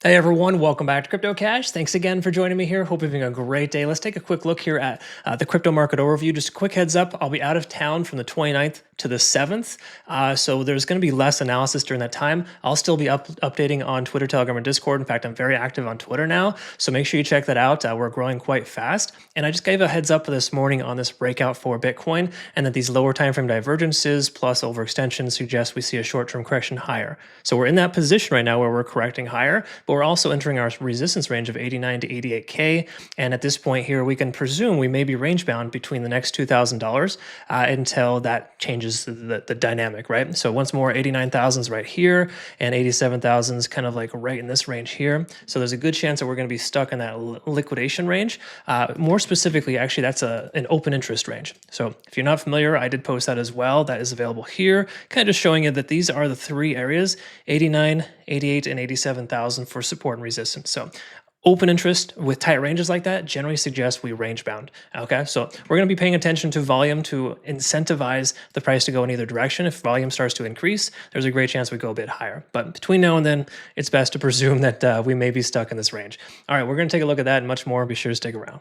Hey everyone, welcome back to Crypto Cash. Thanks again for joining me here. Hope you're having a great day. Let's take a quick look here at the crypto market overview. Just a quick heads up, I'll be out of town from the 29th to the 7th. So there's going to be less analysis during that time. I'll still be updating on Twitter, Telegram, and Discord. In fact, I'm very active on Twitter now. So make sure you check that out. We're growing quite fast. And I just gave a heads up this morning on this breakout for Bitcoin and that these lower time frame divergences plus overextension suggest we see a short-term correction higher. So we're in that position right now where we're correcting higher, but we're also entering our resistance range of 89 to 88K. And at this point here, we can presume we may be range bound between the next $2,000 until that changes the dynamic, right? So once more, 89,000 is right here and 87,000 is kind of like right in this range here. So there's a good chance that we're going to be stuck in that liquidation range. More specifically, actually, that's an open interest range. So if you're not familiar, I did post that as well. That is available here, kind of just showing you that these are the three areas, 89, 88, and 87,000 for support and resistance. So open interest with tight ranges like that generally suggests we range bound. Okay, so we're going to be paying attention to volume to incentivize the price to go in either direction. If volume starts to increase, there's a great chance we go a bit higher. But between now and then, it's best to presume that we may be stuck in this range. All right, we're going to take a look at that and much more. Be sure to stick around.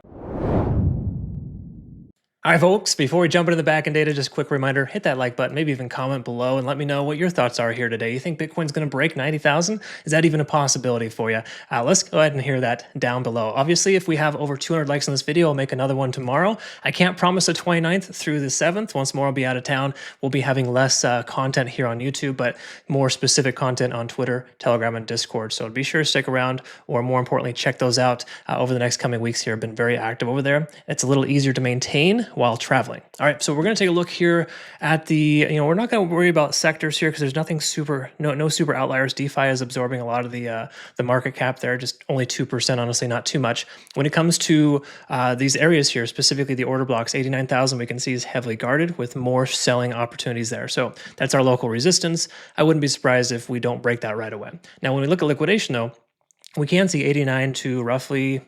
All right, folks, before we jump into the back end data, just a quick reminder, hit that like button, maybe even comment below and let me know what your thoughts are here today. You think Bitcoin's going to break 90,000? Is that even a possibility for you? Let's go ahead and hear that down below. Obviously, if we have over 200 likes on this video, I'll make another one tomorrow. I can't promise the 29th through the 7th. Once more, I'll be out of town. We'll be having less content here on YouTube, but more specific content on Twitter, Telegram, and Discord. So be sure to stick around, or more importantly, check those out over the next coming weeks here. I've been very active over there. It's a little easier to maintain while traveling. All right, so we're going to take a look here at the, we're not going to worry about sectors here because there's nothing super, no super outliers. DeFi is absorbing a lot of the market cap there, just only 2%, honestly, not too much. When it comes to these areas here, specifically the order blocks, 89,000 we can see is heavily guarded with more selling opportunities there. So that's our local resistance. I wouldn't be surprised if we don't break that right away. Now, when we look at liquidation though, we can see 89 to roughly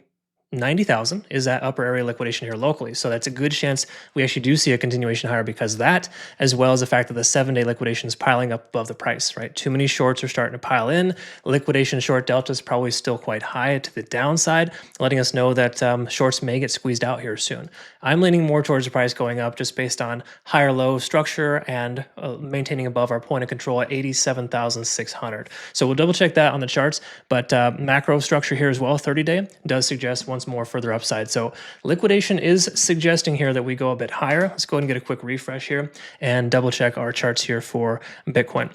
90,000 is that upper area liquidation here locally. So that's a good chance we actually do see a continuation higher because of that, as well as the fact that the 7-day liquidation is piling up above the price, right? Too many shorts are starting to pile in. Liquidation short delta is probably still quite high to the downside, letting us know that shorts may get squeezed out here soon. I'm leaning more towards the price going up just based on higher low structure and maintaining above our point of control at 87,600. So we'll double check that on the charts, but macro structure here as well, 30-day, does suggest once more further upside. So liquidation is suggesting here that we go a bit higher. Let's go ahead and get a quick refresh here and double check our charts here for Bitcoin.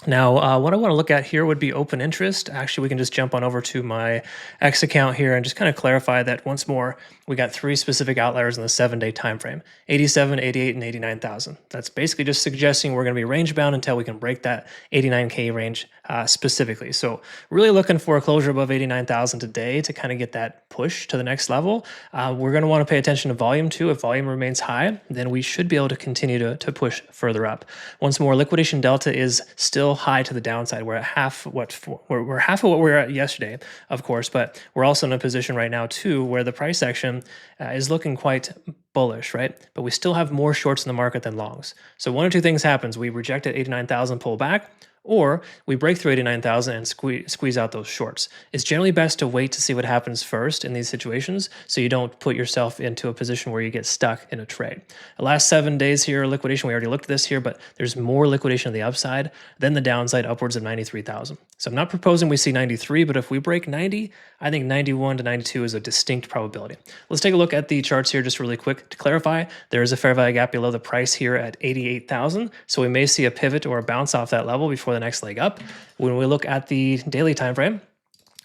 Now, what I want to look at here would be open interest. Actually, we can just jump on over to my X account here and just kind of clarify that once more, we got three specific outliers in the 7-day time frame, 87, 88, and 89,000. That's basically just suggesting we're going to be range bound until we can break that 89K range specifically. So really looking for a closure above 89,000 today to kind of get that push to the next level. We're going to want to pay attention to volume too. If volume remains high, then we should be able to continue to push further up. Once more, liquidation delta is still high to the downside. We're at half we're half of what we were at yesterday, of course, but we're also in a position right now too where the price action is looking quite bullish, right? But we still have more shorts in the market than longs. So one or two things happens. We reject at 89,000, pull back, or we break through 89,000 and squeeze out those shorts. It's generally best to wait to see what happens first in these situations so you don't put yourself into a position where you get stuck in a trade. The last 7 days here, liquidation, we already looked at this here, but there's more liquidation on the upside than the downside, upwards of 93,000. So I'm not proposing we see 93, but if we break 90, I think 91 to 92 is a distinct probability. Let's take a look at the charts here just really quick to clarify. There is a fair value gap below the price here at 88,000, so we may see a pivot or a bounce off that level before the next leg up. When we look at the daily time frame,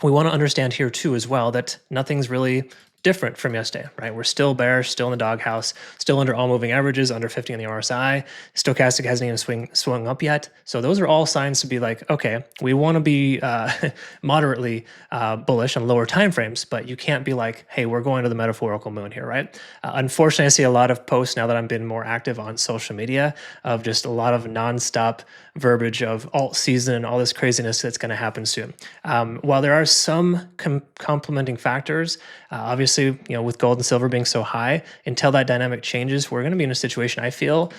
we want to understand here too as well that nothing's really different from yesterday, right? We're still bearish, still in the doghouse, still under all moving averages, under 50 on the RSI. Stochastic hasn't even swung up yet. So those are all signs to be like, okay, we want to be moderately bullish on lower time frames, but you can't be like, hey, we're going to the metaphorical moon here, right? Unfortunately, I see a lot of posts now that I've been more active on social media of just a lot of nonstop verbiage of alt season and all this craziness that's going to happen soon. While there are some complementing factors, obviously obviously, with gold and silver being so high, until that dynamic changes, we're going to be in a situation, I feel,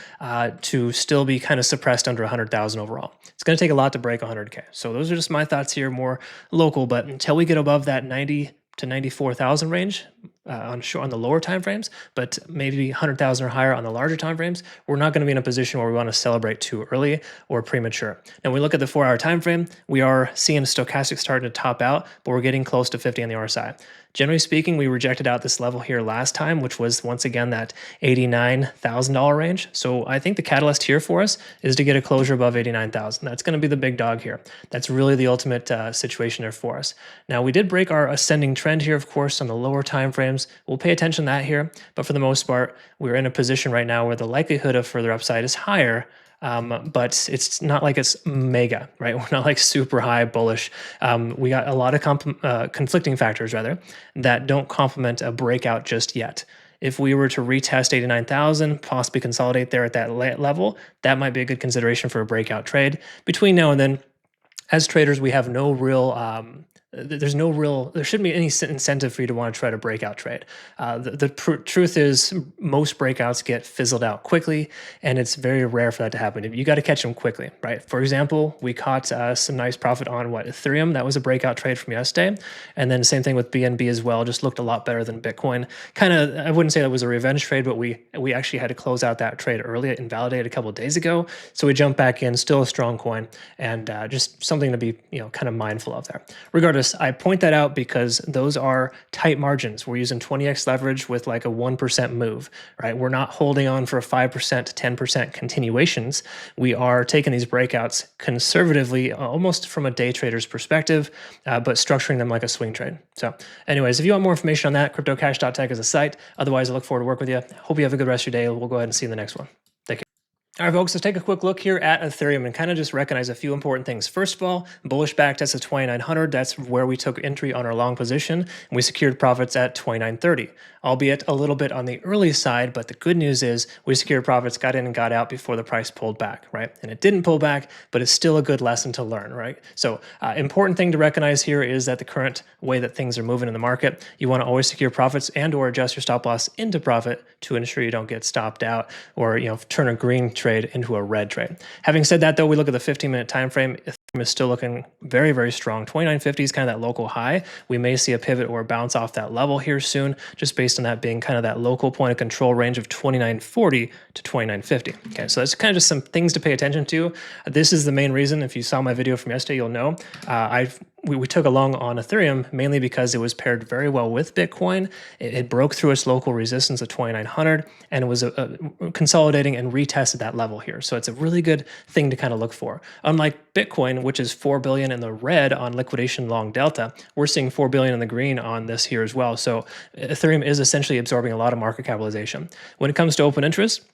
to still be kind of suppressed under 100,000 overall. It's going to take a lot to break 100K. So those are just my thoughts here, more local. But until we get above that 90 to 94,000 range on the lower time frames, but maybe 100,000 or higher on the larger time frames, we're not going to be in a position where we want to celebrate too early or premature. Now, when we look at the 4-hour time frame, we are seeing stochastic starting to top out, but we're getting close to 50 on the RSI. Generally speaking, we rejected out this level here last time, which was once again that $89,000 range. So I think the catalyst here for us is to get a closure above 89,000. That's going to be the big dog here. That's really the ultimate situation there for us. Now, we did break our ascending trend here, of course, on the lower time frames. We'll pay attention to that here, but for the most part, we're in a position right now where the likelihood of further upside is higher. But it's not like it's mega, right? We're not like super high bullish. We got a lot of conflicting factors rather that don't complement a breakout just yet. If we were to retest 89,000, possibly consolidate there at that level, that might be a good consideration for a breakout trade. Between now and then, as traders, we have no real there shouldn't be any incentive for you to want to try to breakout trade. The truth is most breakouts get fizzled out quickly, and it's very rare for that to happen. You got to catch them quickly, right? For example, we caught some nice profit on Ethereum. That was a breakout trade from yesterday. And then same thing with BNB as well, just looked a lot better than Bitcoin. Kind of, I wouldn't say that was a revenge trade, but we actually had to close out that trade early and validate a couple of days ago. So we jumped back in, still a strong coin, and just something to be kind of mindful of there. Regardless, I point that out because those are tight margins. We're using 20x leverage with like a 1% move, right? We're not holding on for a 5% to 10% continuations. We are taking these breakouts conservatively, almost from a day trader's perspective, but structuring them like a swing trade. So anyways, if you want more information on that, cryptocash.tech is a site. Otherwise, I look forward to working with you. Hope you have a good rest of your day. We'll go ahead and see you in the next one. Take care. All right, folks, let's take a quick look here at Ethereum and kind of just recognize a few important things. First of all, bullish backtest of 2,900. That's where we took entry on our long position, and we secured profits at 2,930, albeit a little bit on the early side. But the good news is we secured profits, got in and got out before the price pulled back, right? And it didn't pull back, but it's still a good lesson to learn, right? So important thing to recognize here is that the current way that things are moving in the market, you want to always secure profits and or adjust your stop loss into profit to ensure you don't get stopped out or turn a green trade into a red trade. Having said that, though, we look at the 15-minute time frame. Ethereum is still looking very, very strong. 2950 is kind of that local high. We may see a pivot or a bounce off that level here soon, just based on that being kind of that local point of control range of 2940 to 2950. Okay, so that's kind of just some things to pay attention to. This is the main reason. If you saw my video from yesterday, you'll know we took a long on Ethereum mainly because it was paired very well with Bitcoin. It broke through its local resistance of 2,900 and it was consolidating and retested that level here. So it's a really good thing to kind of look for. Unlike Bitcoin, which is 4 billion in the red on liquidation long delta, we're seeing 4 billion in the green on this here as well. So Ethereum is essentially absorbing a lot of market capitalization. When it comes to open interest,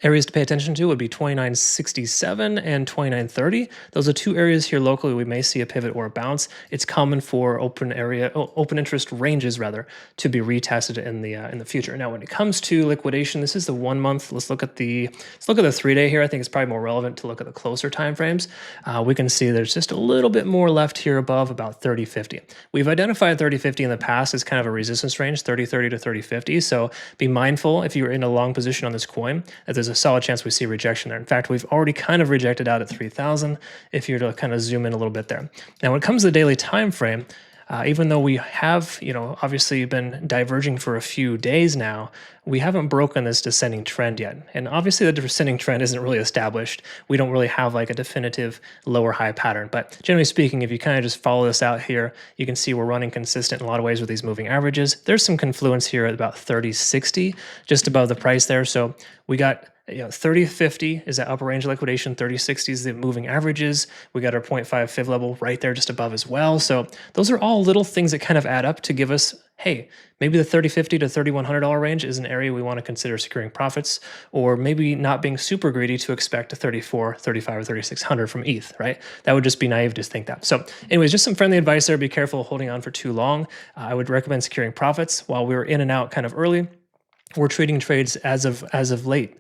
areas to pay attention to would be 2967 and 2930. Those are two areas here locally we may see a pivot or a bounce. It's common for open interest ranges rather to be retested in the future. Now, when it comes to liquidation, this is the 1 month. Let's look at the 3-day here. I think it's probably more relevant to look at the closer time frames. We can see there's just a little bit more left here above about 3050. We've identified 3050 in the past as kind of a resistance range, 3030 to 3050. So be mindful if you're in a long position on this coin that there's a solid chance we see rejection there. In fact, we've already kind of rejected out at 3,000 if you're to kind of zoom in a little bit there. Now, when it comes to the daily time frame, even though we have, obviously been diverging for a few days now, we haven't broken this descending trend yet. And obviously the descending trend isn't really established. We don't really have like a definitive lower high pattern. But generally speaking, if you kind of just follow this out here, you can see we're running consistent in a lot of ways with these moving averages. There's some confluence here at about 3060, just above the price there. So we got 3050 is that upper range of liquidation, 3060 is the moving averages. We got our 0.5 fib level right there just above as well. So those are all little things that kind of add up to give us, hey, maybe the $30.50 to $3,100 range is an area we want to consider securing profits, or maybe not being super greedy to expect a 34, 35, or 3600 from ETH, right? That would just be naive to think that. So anyways, just some friendly advice there. Be careful holding on for too long. I would recommend securing profits while we were in and out kind of early. We're treating trades as of late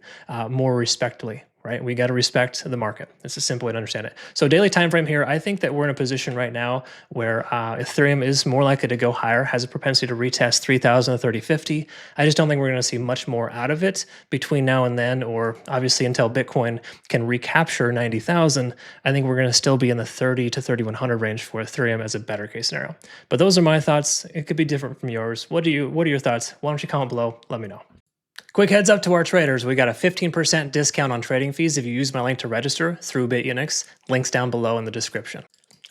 more respectfully, right? We got to respect the market. It's a simple way to understand it. So daily time frame here, I think that we're in a position right now where Ethereum is more likely to go higher, has a propensity to retest 3,000 to 3050. I just don't think we're going to see much more out of it between now and then, or obviously until Bitcoin can recapture 90,000. I think we're going to still be in the 30 to 3,100 range for Ethereum as a better case scenario. But those are my thoughts. It could be different from yours. What are your thoughts? Why don't you comment below? Let me know. Quick heads up to our traders. We got a 15% discount on trading fees if you use my link to register through Bitunix. Links down below in the description.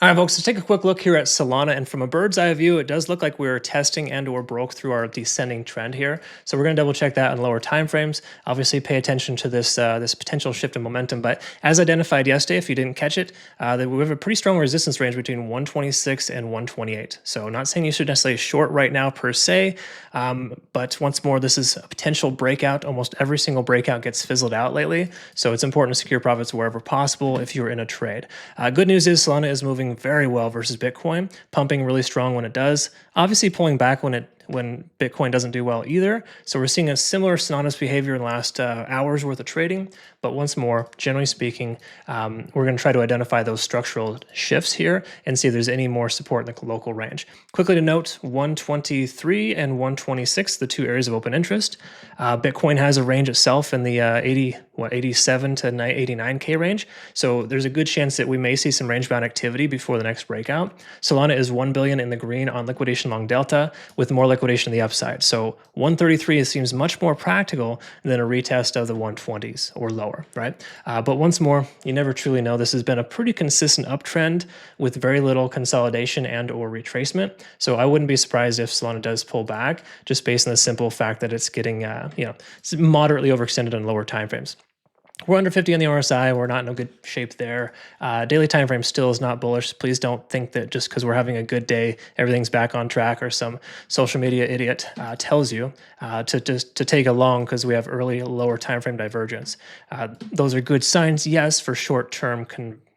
All right, folks, let's take a quick look here at Solana. And from a bird's eye view, it does look like we're testing and or broke through our descending trend here. So we're going to double check that on lower time frames. Obviously, pay attention to this this potential shift in momentum. But as identified yesterday, if you didn't catch it, that we have a pretty strong resistance range between 126 and 128. So not saying you should necessarily short right now per se, but once more, this is a potential breakout. Almost every single breakout gets fizzled out lately. So it's important to secure profits wherever possible if you're in a trade. Good news is Solana is moving very well versus Bitcoin, pumping really strong when it does, obviously pulling back when Bitcoin doesn't do well either. So we're seeing a similar synonymous behavior in the last hours worth of trading. But once more, generally speaking, we're going to try to identify those structural shifts here and see if there's any more support in the local range. Quickly to note, 123 and 126, the two areas of open interest. Bitcoin has a range itself in the 87 to 89K range. So there's a good chance that we may see some range-bound activity before the next breakout. Solana is 1 billion in the green on liquidation long delta with more liquidation on the upside. So 133 seems much more practical than a retest of the 120s or lower, right? But once more, you never truly know. This has been a pretty consistent uptrend with very little consolidation and or retracement. So I wouldn't be surprised if Solana does pull back just based on the simple fact that it's getting, it's moderately overextended on lower timeframes. We're under 50 on the RSI. We're not in a good shape there. Daily time frame still is not bullish. Please don't think that just because we're having a good day, everything's back on track, or some social media idiot tells you to take a long because we have early lower time frame divergence. Those are good signs, yes, for short-term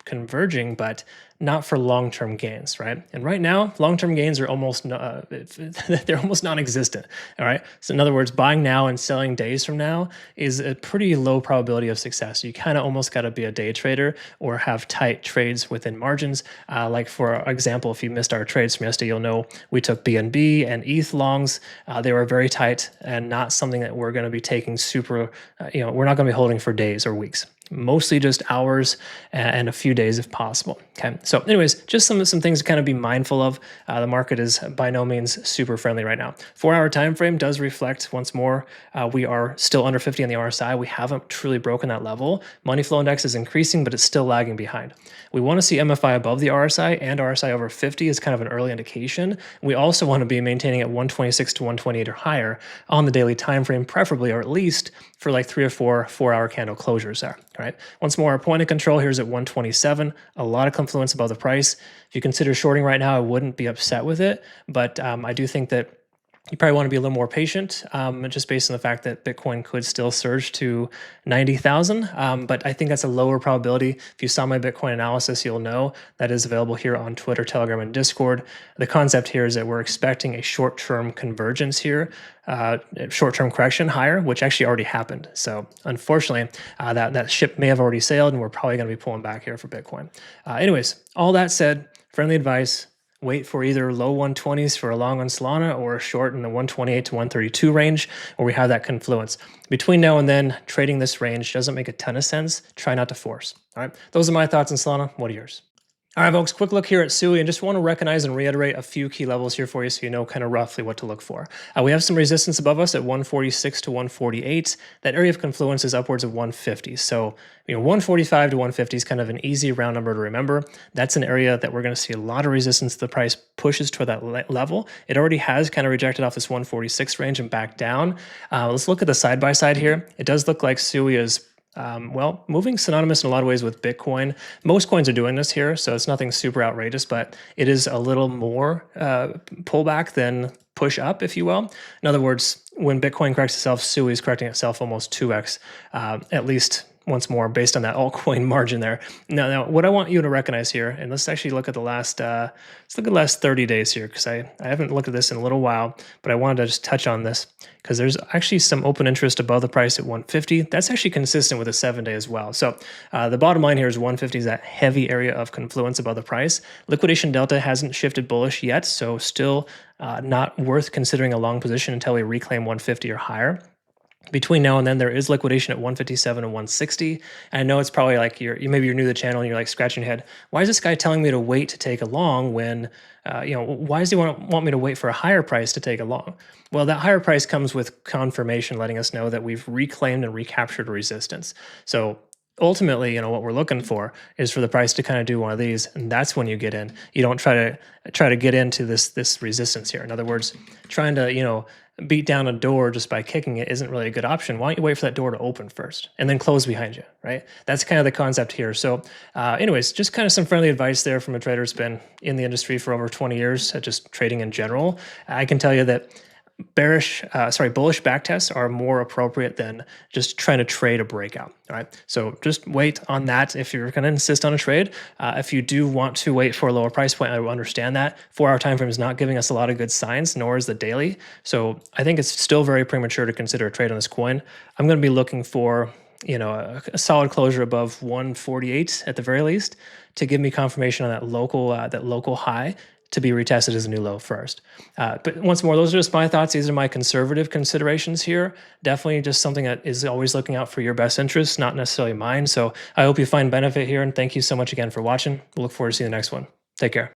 converging, but not for long-term gains, right? And right now, long-term gains are almost they're almost non-existent. All right. So in other words, buying now and selling days from now is a pretty low probability of success. You kind of almost got to be a day trader or have tight trades within margins. Like for example, if you missed our trades from yesterday, you'll know we took BNB and ETH longs. They were very tight and not something that we're going to be taking super. We're not going to be holding for days or weeks. Mostly just hours and a few days if possible. Okay. So anyways, just some things to kind of be mindful of. The market is by no means super friendly right now. 4-hour time frame does reflect once more. We are still under 50 on the RSI. We haven't truly broken that level. Money flow index is increasing, but it's still lagging behind. We want to see MFI above the RSI and RSI over 50 is kind of an early indication. We also want to be maintaining at 126 to 128 or higher on the daily time frame, preferably, or at least for like 3 or 4-hour candle closures there. All right. Once more, our point of control here is at 127. A lot of confluence above the price. If you consider shorting right now, I wouldn't be upset with it, but I do think that you probably want to be a little more patient, just based on the fact that Bitcoin could still surge to 90,000. But I think that's a lower probability. If you saw my Bitcoin analysis, you'll know that is available here on Twitter, Telegram, and Discord. The concept here is that we're expecting a short-term convergence here, short-term correction higher, which actually already happened. So unfortunately, that ship may have already sailed, and we're probably going to be pulling back here for Bitcoin. Anyways, all that said, friendly advice. Wait for either low 120s for a long on Solana or a short in the 128 to 132 range where we have that confluence. Between now and then, trading this range doesn't make a ton of sense. Try not to force. All right. Those are my thoughts on Solana. What are yours? All right, folks, quick look here at SUI, and just want to recognize and reiterate a few key levels here for you so you know kind of roughly what to look for. We have some resistance above us at 146 to 148. That area of confluence is upwards of 150. So, 145 to 150 is kind of an easy round number to remember. That's an area that we're going to see a lot of resistance. The price pushes toward that level. It already has kind of rejected off this 146 range and back down. Let's look at the side-by-side here. It does look like SUI is moving synonymous in a lot of ways with Bitcoin. Most coins are doing this here, so it's nothing super outrageous, but it is a little more pullback than push up, if you will. In other words, when Bitcoin corrects itself, SUI is correcting itself almost 2x, at least once more based on that altcoin margin there. Now, what I want you to recognize here, and let's actually look at the last, let's look at the last 30 days here, because I haven't looked at this in a little while, but I wanted to just touch on this because there's actually some open interest above the price at 150. That's actually consistent with a 7-day as well. So the bottom line here is 150 is that heavy area of confluence above the price. Liquidation delta hasn't shifted bullish yet, so still not worth considering a long position until we reclaim 150 or higher. Between now and then, there is liquidation at 157 and 160. And I know it's probably like maybe you're new to the channel and you're like scratching your head. Why is this guy telling me to wait to take a long when, why does he want me to wait for a higher price to take a long? Well, that higher price comes with confirmation letting us know that we've reclaimed and recaptured resistance. So ultimately, what we're looking for is for the price to kind of do one of these, and that's when you get in. You don't try to get into this resistance here. In other words, trying to beat down a door just by kicking it isn't really a good option. Why don't you wait for that door to open first and then close behind you, right? That's kind of the concept here. So anyways, just kind of some friendly advice there from a trader who's been in the industry for over 20 years, just trading in general. I can tell you that bullish backtests are more appropriate than just trying to trade a breakout. All right, so just wait on that if you're going to insist on a trade. If you do want to wait for a lower price point, I will understand that. 4-hour time frame is not giving us a lot of good signs, nor is the daily. So I think it's still very premature to consider a trade on this coin. I'm going to be looking for a solid closure above 148 at the very least to give me confirmation on that local high to be retested as a new low first. But once more, those are just my thoughts. These are my conservative considerations here. Definitely just something that is always looking out for your best interests, not necessarily mine. So I hope you find benefit here, and thank you so much again for watching. We'll look forward to seeing the next one. Take care.